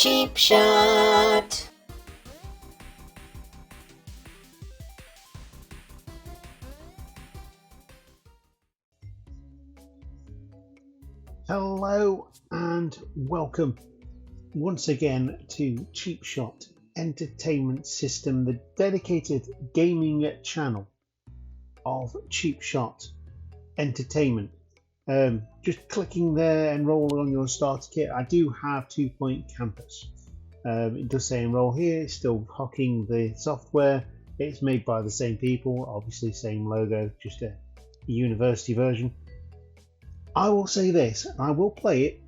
Cheap Shot. Hello and welcome once again to Cheap Shot Entertainment System, the dedicated gaming channel of Cheap Shot Entertainment. Just clicking there, enroll on your starter kit. I do have 2 Point Campus. It does say enroll here. It's still hocking the software. It's made by the same people, obviously same logo, just a university version. I will say this, I will play it,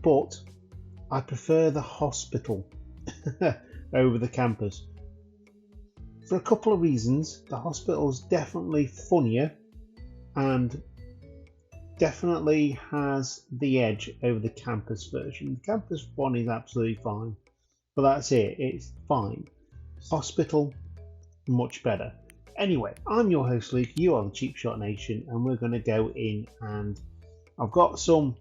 but I prefer the hospital over the campus. For a couple of reasons. The hospital is definitely funnier and definitely has the edge over the campus version. The campus one is absolutely fine, but that's it, it's fine. Hospital, much better. Anyway, I'm your host Luke, you are the Cheap Shot Nation, and we're going to go in and I've got some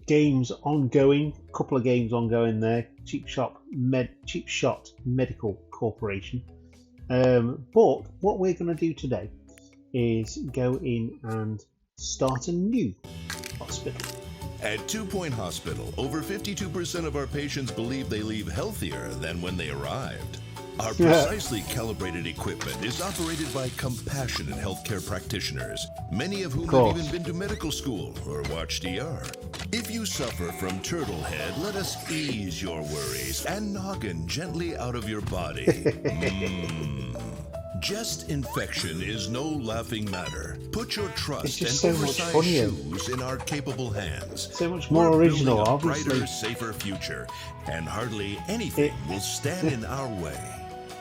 games ongoing, a couple of games ongoing there, Cheap Shot Medical Corporation. But what we're going to do today is go in and start a new hospital. At 2 Point Hospital, over 52% of our patients believe they leave healthier than when they arrived. Our precisely calibrated equipment is operated by compassionate healthcare practitioners, many of whom have even been to medical school or watched ER. If you suffer from turtle head, let us ease your worries and noggin gently out of your body. Chest infection is no laughing matter. Put your trust and oversized shoes in our capable hands. So much more original, obviously. A brighter, safer future, and hardly anything will stand in our way.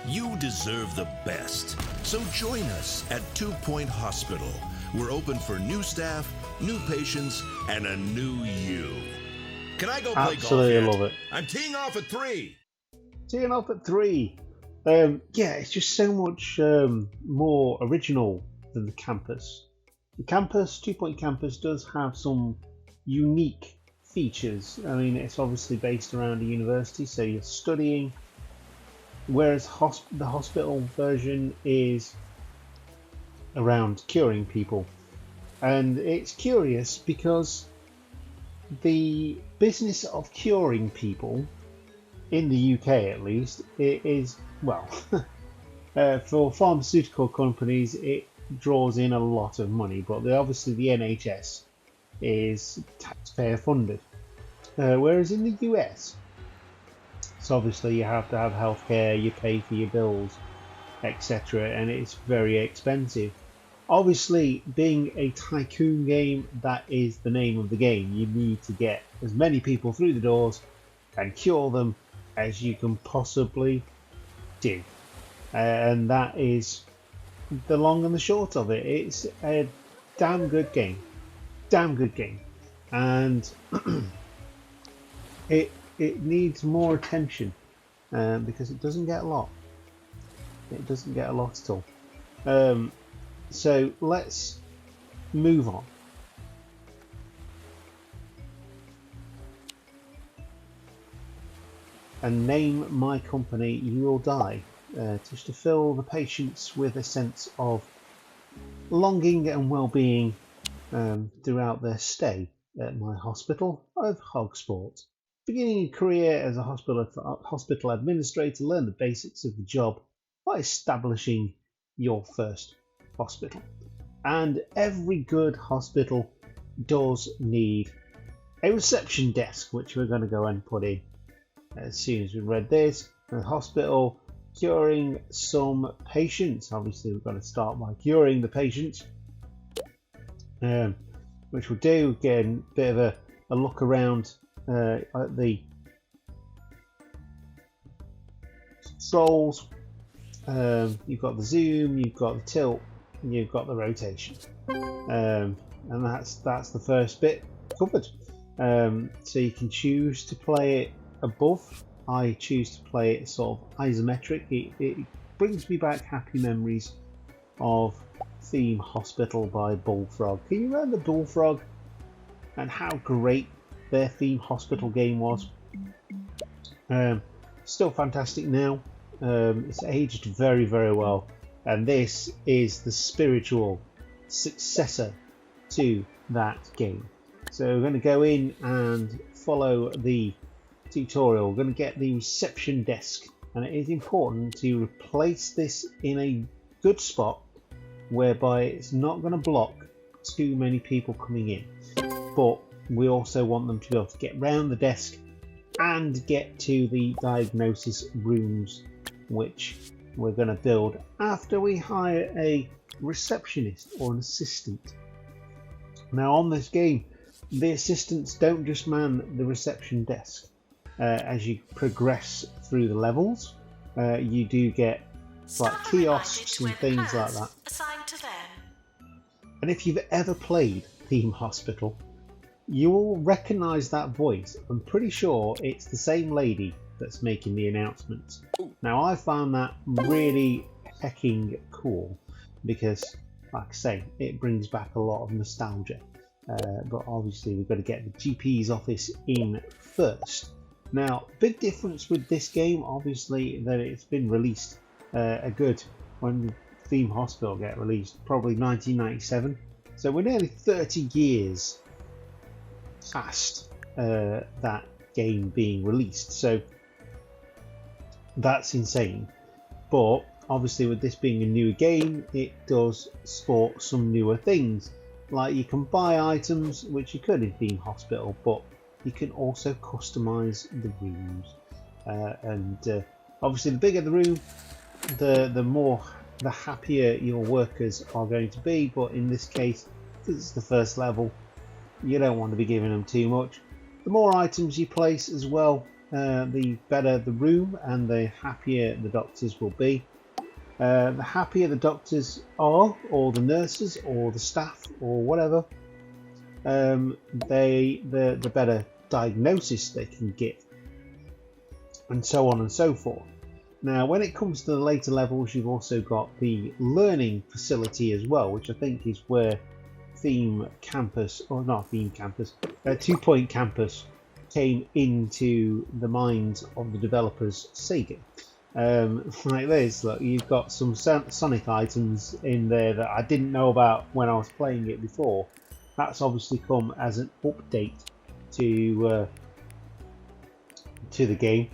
You deserve the best. So join us at 2 Point Hospital. We're open for new staff, new patients, and a new you. Can I go play golf? Absolutely love it. I'm teeing off at 3. Teeing off at 3. Yeah, it's just so much more original than the campus. The campus, 2 Point Campus, does have some unique features. I mean, it's obviously based around a university, so you're studying. Whereas the hospital version is around curing people. And it's curious because the business of curing people, in the UK at least, it is, well, for pharmaceutical companies, it draws in a lot of money. But obviously the NHS is taxpayer funded. Whereas in the US, so obviously you have to have healthcare, you pay for your bills, etc., and it's very expensive. Obviously, being a tycoon game, that is the name of the game. You need to get as many people through the doors and cure them as you can possibly do. And that is the long and the short of it. It's a damn good game. Damn good game. And it needs more attention because it doesn't get a lot. It doesn't get a lot at all. So let's move on. And name my company You Will Die, just to fill the patients with a sense of longing and well-being throughout their stay at my hospital of Hogsport. Beginning your career as a hospital administrator, learn the basics of the job by establishing your first hospital. And every good hospital does need a reception desk, which we're going to go and put in as soon as we read this. A hospital curing some patients. Obviously, we're going to start by curing the patients, which we'll do. Again, a bit of a look around at the controls. You've got the zoom, you've got the tilt, and you've got the rotation, and that's the first bit covered. So you can choose to play it above. I choose to play it sort of isometric. It brings me back happy memories of Theme Hospital by Bullfrog. Can you remember Bullfrog and how great their Theme Hospital game was? Still fantastic now. It's aged very, very well, and this is the spiritual successor to that game. So we're going to go in and follow the tutorial. We're going to get the reception desk, and it is important to replace this in a good spot whereby it's not going to block too many people coming in, but we also want them to be able to get round the desk and get to the diagnosis rooms, which we're going to build after we hire a receptionist or an assistant. Now on this game, the assistants don't just man the reception desk. As you progress through the levels, you do get like kiosks and things like that. And if you've ever played Theme Hospital, you will recognise that voice. I'm pretty sure it's the same lady that's making the announcements. Now I found that really hecking cool because, like I say, it brings back a lot of nostalgia. But obviously we've got to get the GP's office in first. Now, big difference with this game, obviously, that it's been released when Theme Hospital get released, probably 1997. So we're nearly 30 years past that game being released. So that's insane. But obviously with this being a newer game, it does sport some newer things. Like you can buy items, which you could in Theme Hospital, but you can also customize the rooms. Obviously the bigger the room, the happier your workers are going to be. But in this case, because it's the first level, you don't want to be giving them too much. The more items you place as well, the better the room and the happier the doctors will be. The happier the doctors are, or the nurses, or the staff, or whatever, the better diagnosis they can give, and so on and so forth. Now, when it comes to the later levels, you've also got the learning facility as well, which I think is where Theme Campus, or not Theme Campus, 2 Point Campus came into the minds of the developers Sega. Like this, look, you've got some Sonic items in there that I didn't know about when I was playing it before. That's obviously come as an update to the game,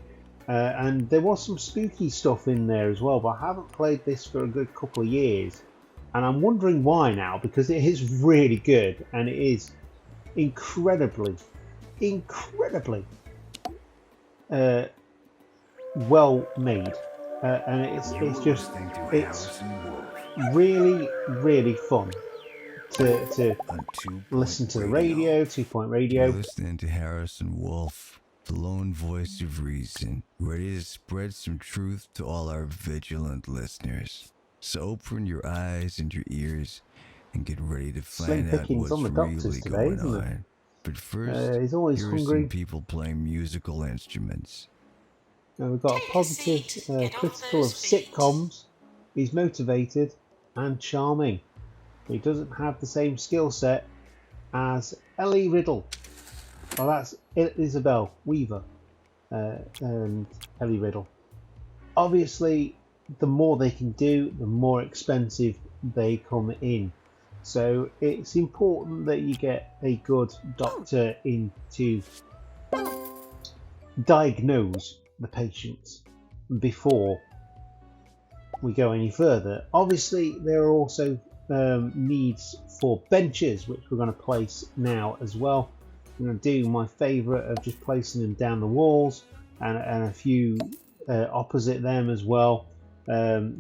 and there was some spooky stuff in there as well, but I haven't played this for a good couple of years, and I'm wondering why now, because it is really good and it is incredibly well made, and it's really fun to listen to the radio, 2 Point Radio. You're listening to Harrison Wolf, the lone voice of reason, ready to spread some truth to all our vigilant listeners. So open your eyes and your ears and get ready to find out what's really going on. But first, he's always here hungry. are some people playing musical instruments. Now we've got a positive critical of sitcoms. He's motivated and charming. He doesn't have the same skill set as Ellie Riddle. Well, that's Isabel Weaver and Ellie Riddle. Obviously, the more they can do, the more expensive they come in. So it's important that you get a good doctor in to diagnose the patients before we go any further. Obviously, there are also needs for benches, which we're going to place now as well. I'm going to do my favourite of just placing them down the walls and a few opposite them as well,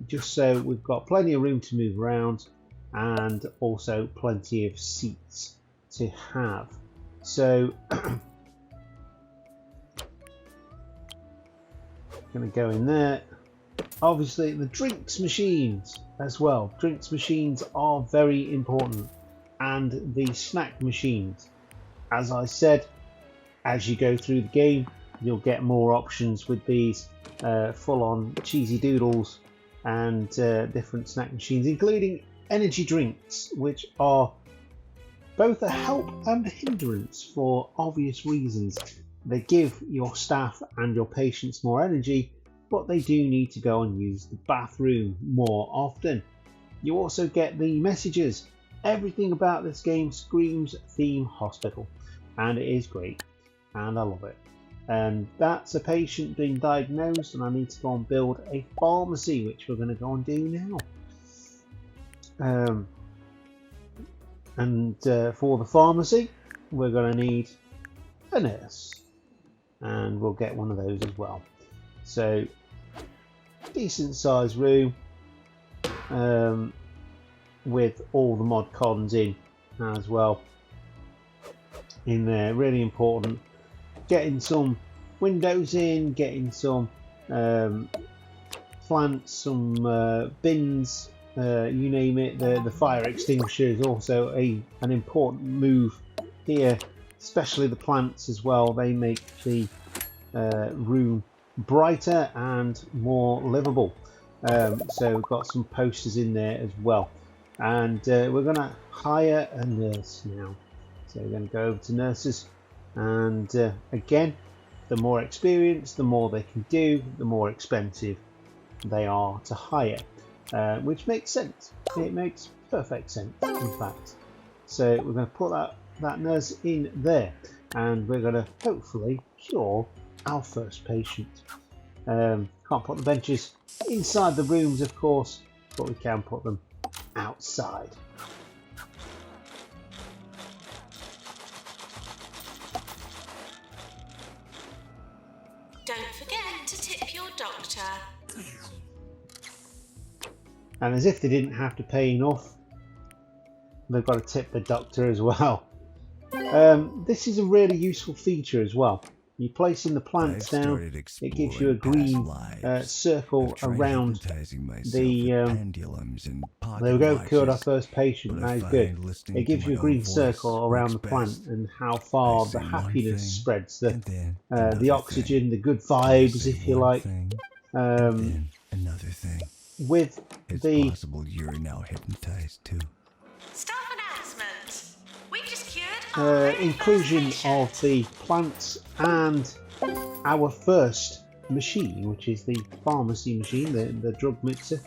just so we've got plenty of room to move around and also plenty of seats to have. So going to go in there. Obviously the drinks machines as well. Drinks machines are very important, and the snack machines. As I said, as you go through the game, you'll get more options with these full-on cheesy doodles and different snack machines, including energy drinks, which are both a help and a hindrance for obvious reasons. They give your staff and your patients more energy, but they do need to go and use the bathroom more often. You also get the messages. Everything about this game screams Theme Hospital, and it is great, and I love it. And that's a patient being diagnosed, and I need to go and build a pharmacy, which we're going to go and do now. For the pharmacy, we're going to need a nurse, and we'll get one of those as well. So, decent sized room with all the mod cons in as well in there. Really important. Getting some windows in, getting some plants, some bins, you name it. The fire extinguisher is also an important move here, especially the plants as well. They make the room brighter and more livable. So we've got some posters in there as well, and we're going to hire a nurse now. So we're going to go over to nurses, and again, the more experience, the more they can do, the more expensive they are to hire, which makes sense. It makes perfect sense, in fact. So we're going to put that nurse in there, and we're going to hopefully cure our first patient. Can't put the benches inside the rooms, of course, but we can put them outside. Don't forget to tip your doctor. And as if they didn't have to pay enough, they've got to tip the doctor as well. This is a really useful feature as well. You place in the plants down, it gives you a green circle around the... there we go, cured our first patient, that is good. It gives you a green circle around the plant and how far the happiness spreads, the oxygen, the good vibes, if you like. Another thing. With the... It's possible you're now hypnotized too. Staff announcement. We've just cured our inclusion of the plants and our first machine, which is the pharmacy machine, the drug mixer.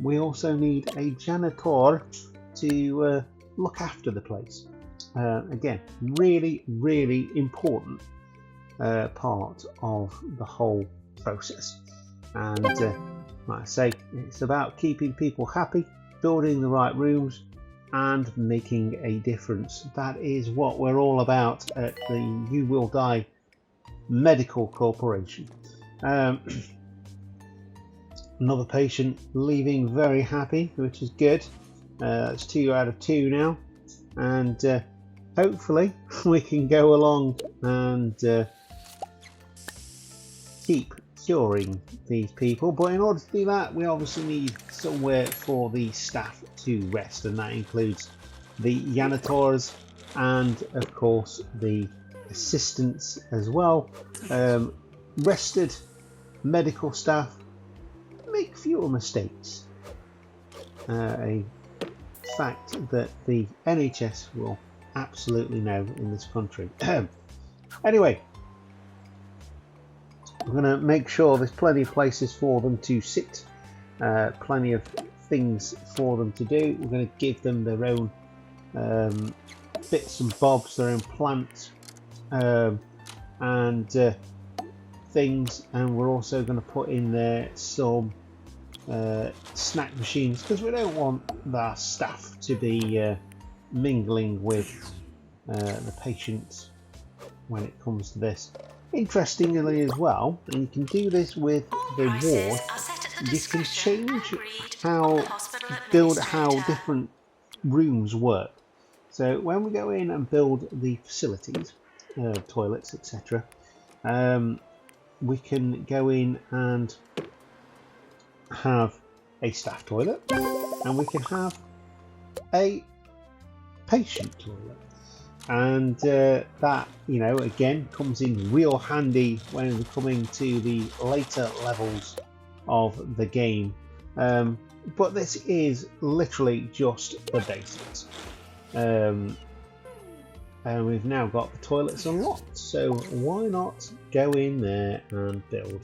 We also need a janitor to look after the place. Again, really, really important part of the whole process. And like I say, it's about keeping people happy, building the right rooms, and making a difference. That is what we're all about at the You Will Die Medical Corporation. Another patient leaving very happy, which is good. That's 2 out of 2 now, and hopefully we can go along and keep curing these people. But in order to do that, we obviously need somewhere for the staff to rest, and that includes the janitors and of course the assistants as well. Rested medical staff make fewer mistakes, a fact that the NHS will absolutely know in this country. Anyway, we're going to make sure there's plenty of places for them to sit, plenty of things for them to do. We're going to give them their own bits and bobs, their own plants and things, and we're also going to put in there some snack machines, because we don't want our staff to be mingling with the patients when it comes to this. Interestingly as well, and you can do this with the ward, you can change how different rooms work. So when we go in and build the facilities, toilets, etc., we can go in and have a staff toilet, and we can have a patient toilet. And that, you know, again comes in real handy when we're coming to the later levels of the game. But this is literally just the basics. And we've now got the toilets unlocked, so why not go in there and build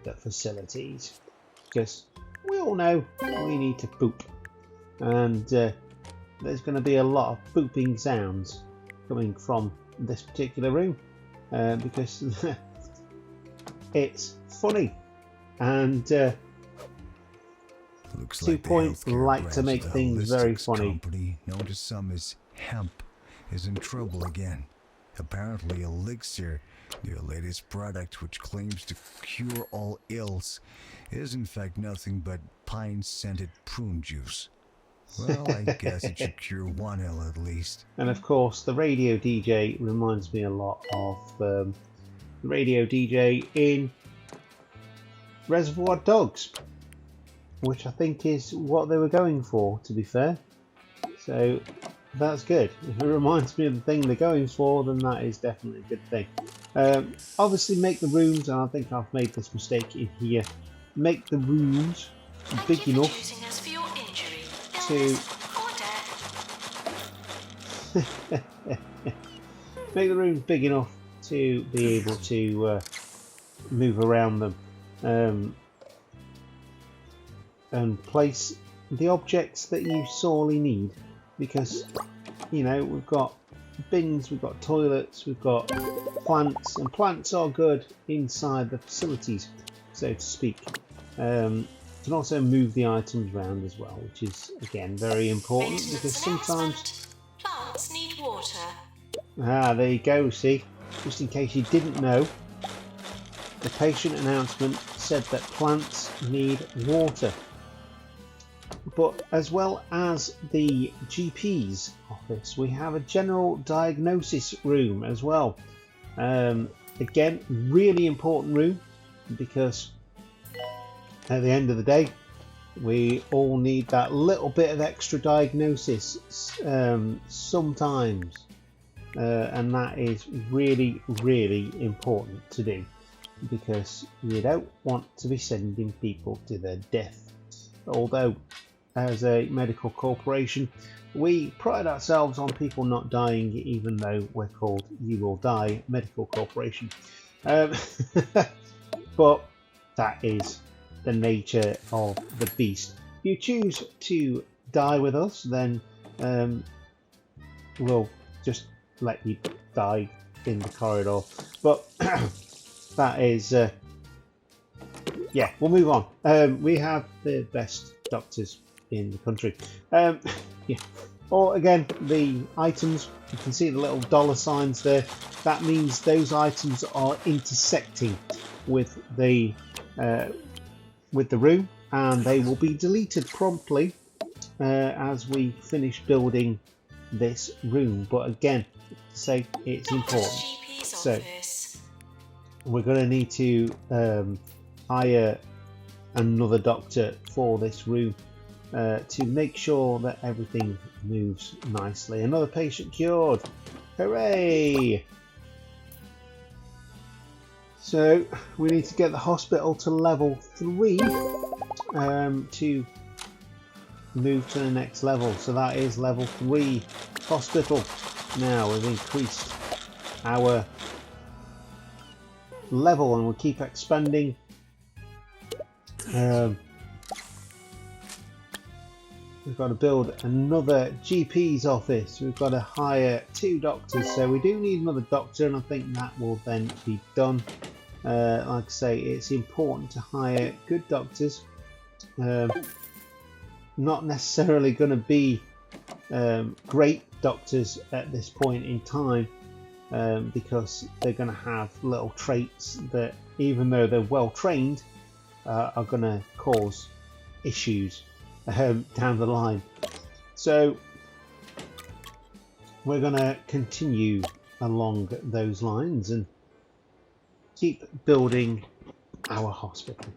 the facilities? Because we all know we need to poop, and there's going to be a lot of pooping sounds coming from this particular room, because it's funny, and Looks 2 like the Point healthcare like branch to of make the things very holistics funny. company, known to some as Hemp, is in trouble again. Apparently, Elixir, their latest product, which claims to cure all ills, is in fact nothing but pine-scented prune juice. Well, I guess it should cure one ill at least. And of course, the radio DJ reminds me a lot of the radio DJ in Reservoir Dogs, which I think is what they were going for, to be fair. So that's good. If it reminds me of the thing they're going for, then that is definitely a good thing. Obviously, make the rooms, and I think I've made this mistake in here, make the rooms big enough Choosing us for your injury, to illness, or death. make the rooms big enough to be able to move around them, and place the objects that you sorely need, because you know we've got bins, we've got toilets, we've got plants, and plants are good inside the facilities, so to speak. Can also move the items around as well, which is again very important, because Maintenance sometimes announcement. Plants need water. there you go, see, just in case you didn't know, the patient announcement said that plants need water. But as well as the GP's office, we have a general diagnosis room as well. Again, really important room, because at the end of the day, we all need that little bit of extra diagnosis sometimes, and that is really, really important to do, because you don't want to be sending people to their death. Although, as a medical corporation, we pride ourselves on people not dying, even though we're called You Will Die Medical Corporation. But that is the nature of the beast. If you choose to die with us, then we'll just let you die in the corridor. But that is, yeah, we'll move on. We have the best doctors in the country. Yeah. Or again, the items, you can see the little dollar signs there. That means those items are intersecting with the room, and they will be deleted promptly as we finish building this room. But again, to say it's important. So we're going to need to hire another doctor for this room to make sure that everything moves nicely. Another patient cured. Hooray! So we need to get the hospital to level 3 to move to the next level. So that is level 3 hospital. Now we've increased our level and we'll keep expanding. We've got to build another GP's office. We've got to hire 2 doctors, so we do need another doctor, and I think that will then be done. Like I say, it's important to hire good doctors. Not necessarily going to be great doctors at this point in time, because they're going to have little traits that, even though they're well trained, are going to cause issues down the line. So we're going to continue along those lines and keep building our hospital.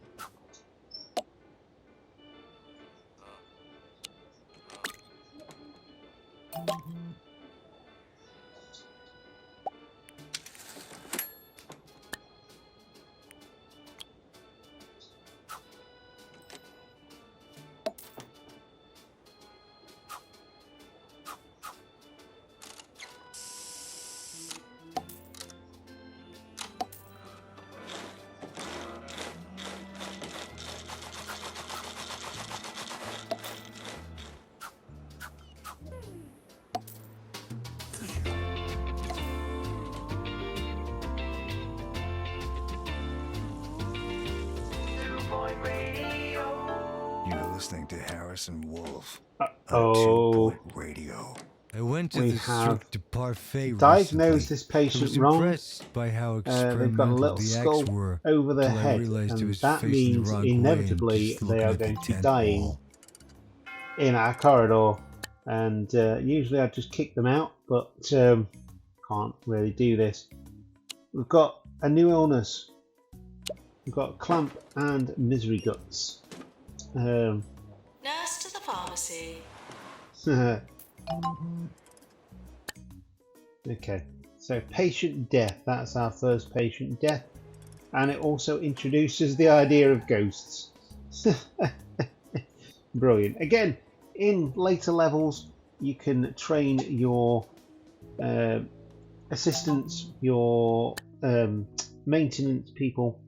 You're listening to Harrison Wolf Oh, 2 Point Radio. I went to we the have Cirque de Parfait diagnosed recently. this patient I was wrong. impressed by how They've got a experimental little the skull acts were, over their till I head, realized it and was that facing the means wrong way and inevitably just they looking are at the going to be tent dying wall. in our corridor. And usually I'd just kick them out, but can't really do this. We've got a new illness. We've got clamp and misery guts. Nurse to the pharmacy. Okay, so patient death, that's our first patient death, and it also introduces the idea of ghosts. Brilliant. Again, in later levels you can train your assistants, your maintenance people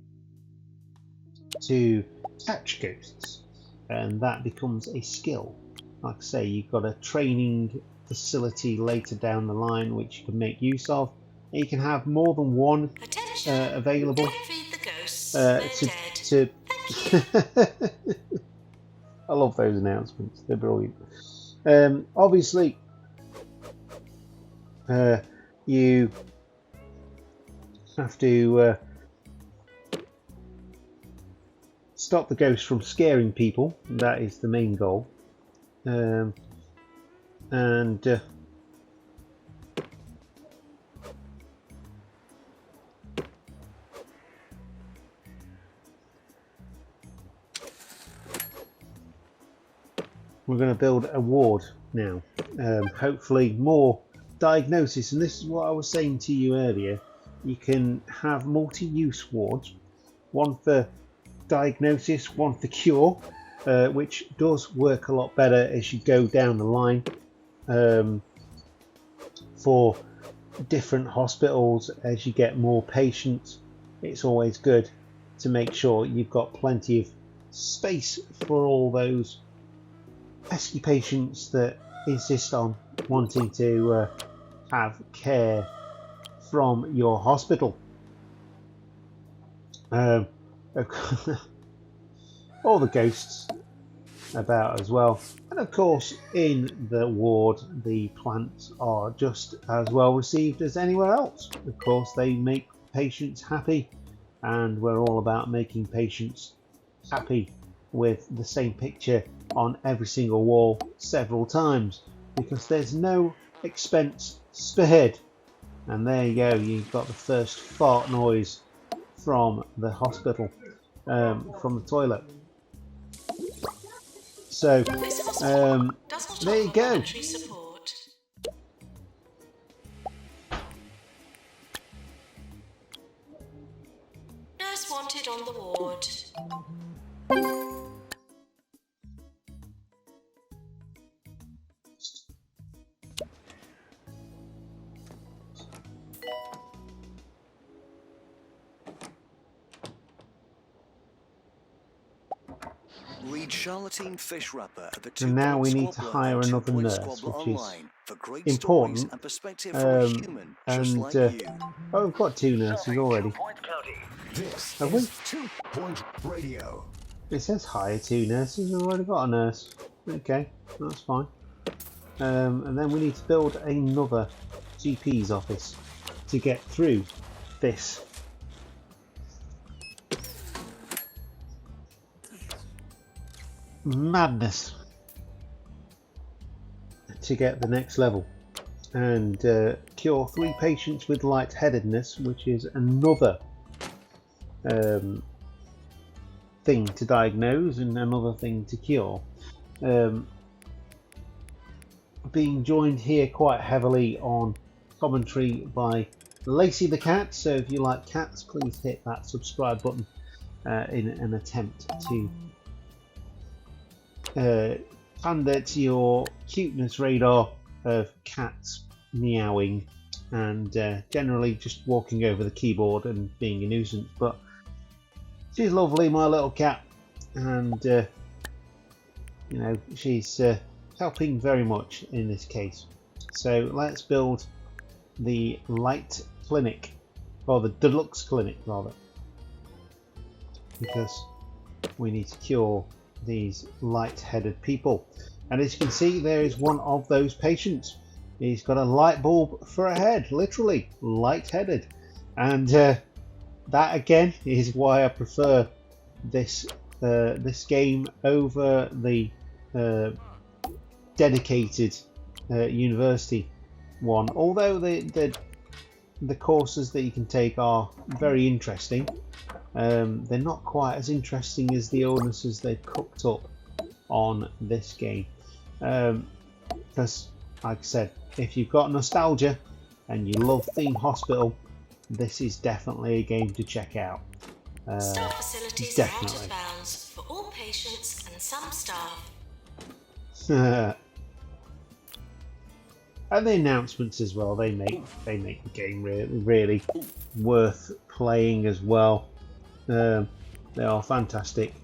to catch ghosts, and that becomes a skill. Like I say, you've got a training facility later down the line which you can make use of, and you can have more than one available. Don't feed the ghosts. They're dead. I love those announcements, they're brilliant. Obviously you have to stop the ghost from scaring people. That is the main goal. And we're going to build a ward now. Hopefully more diagnosis, and this is what I was saying to you earlier. You can have multi-use wards, one for diagnosis, one for cure, which does work a lot better as you go down the line for different hospitals. As you get more patients, it's always good to make sure you've got plenty of space for all those pesky patients that insist on wanting to have care from your hospital. All the ghosts about as well, and of course in the ward the plants are just as well received as anywhere else. Of course they make patients happy, and we're all about making patients happy with the same picture on every single wall several times, because there's no expense spared. And there you go, you've got the first fart noise from the hospital, from the toilet. So there you go. Support. Nurse wanted on the ward. Read Charlatan Fish Wrapper at the And now we need to hire another nurse, which is important. Oh, we've got two nurses already. This Have we? is 2 Point Radio. It says hire two nurses. We've already got a nurse. Okay, that's fine. And then we need to build another GP's office to get through this. Madness to get the next level and cure 3 patients with lightheadedness, which is another thing to diagnose and another thing to cure. Being joined here quite heavily on commentary by Lacey the cat, so if you like cats, please hit that subscribe button in an attempt to pander to your cuteness radar of cats meowing and generally just walking over the keyboard and being a nuisance. But she's lovely, my little cat, and you know, she's helping very much in this case. So let's build the light clinic, or the deluxe clinic rather, because we need to cure these light-headed people. And as you can see, there is one of those patients. He's got a light bulb for a head, literally light-headed. And that again is why I prefer this this game over the dedicated university one. Although the courses that you can take are very interesting, they're not quite as interesting as the illnesses they've cooked up on this game. Because, like I said, if you've got nostalgia and you love Theme Hospital, this is definitely a game to check out. Staff facilities are out of bounds for all patients and some staff. And the announcements as well, they make the game really worth playing as well. They are fantastic.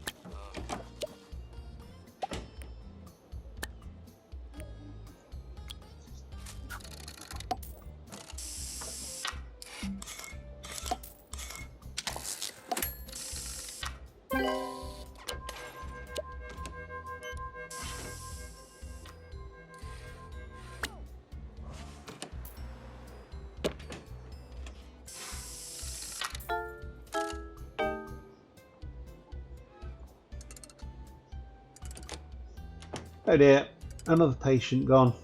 Oh dear, another patient gone.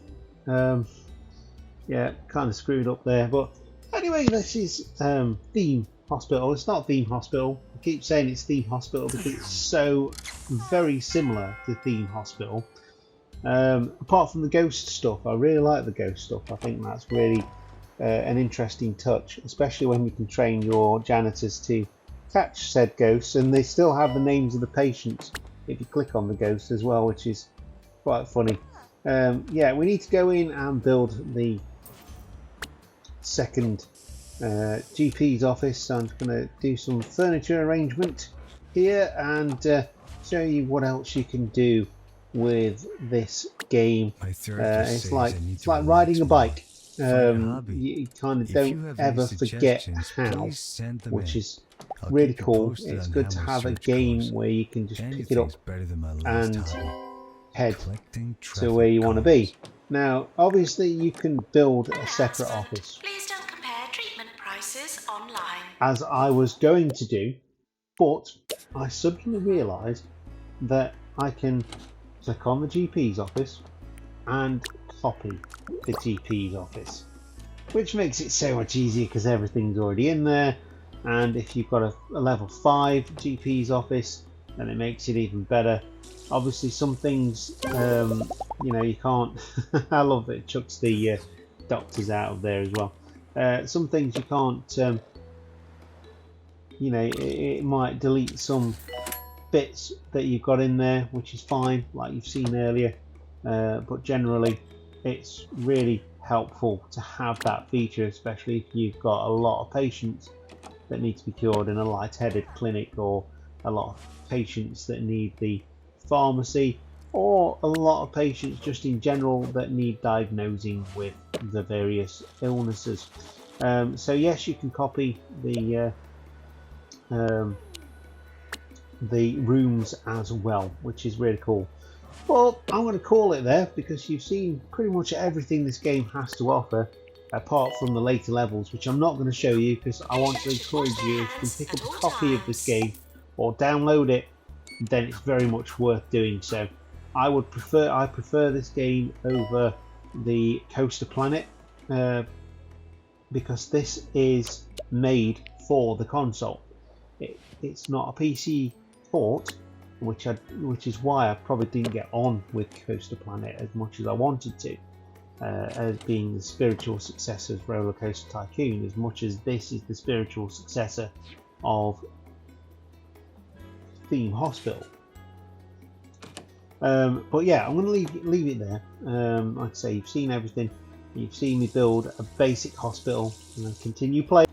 Yeah, kind of screwed up there. But anyway, this is Theme Hospital. It's not Theme Hospital. I keep saying it's Theme Hospital because it's so very similar to Theme Hospital. Apart from the ghost stuff, I really like the ghost stuff. I think that's really an interesting touch, especially when you can train your janitors to catch said ghosts, and they still have the names of the patients if you click on the ghost as well, which is quite funny. Yeah, we need to go in and build the second GP's office. So I'm just going to do some furniture arrangement here and show you what else you can do with this game. It's like riding a bike. You kind of don't ever forget how, which is really cool. It's good to have a game where you can just pick it up and head to where you want to be. Now, obviously, you can build a separate office, Please don't compare treatment prices online. as I was going to do, but I suddenly realised that I can click on the GP's office and copy the GP's office, which makes it so much easier because everything's already in there. And if you've got a level 5 GP's office, then it makes it even better. Obviously, some things, you know, you can't. I love that it chucks the doctors out of there as well. Some things you can't. You know, it might delete some bits that you've got in there, which is fine, like you've seen earlier. But generally, it's really helpful to have that feature, especially if you've got a lot of patients that need to be cured in a light-headed clinic, or a lot of patients that need the pharmacy, or a lot of patients just in general that need diagnosing with the various illnesses. So yes, you can copy the rooms as well, which is really cool. Well, I'm going to call it there because you've seen pretty much everything this game has to offer, apart from the later levels, which I'm not going to show you because I want to encourage you, if you can pick up a copy of this game or download it, then it's very much worth doing so. I prefer this game over the Coaster Planet because this is made for the console. It's not a PC port, which is why I probably didn't get on with Coaster Planet as much as I wanted to, as being the spiritual successor of Roller Coaster Tycoon, as much as this is the spiritual successor of Theme Hospital. But yeah, I'm going to leave it there. Like I say, you've seen everything. You've seen me build a basic hospital and continue playing.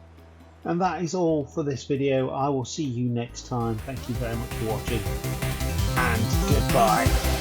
And that is all for this video. I will see you next time. Thank you very much for watching, and goodbye.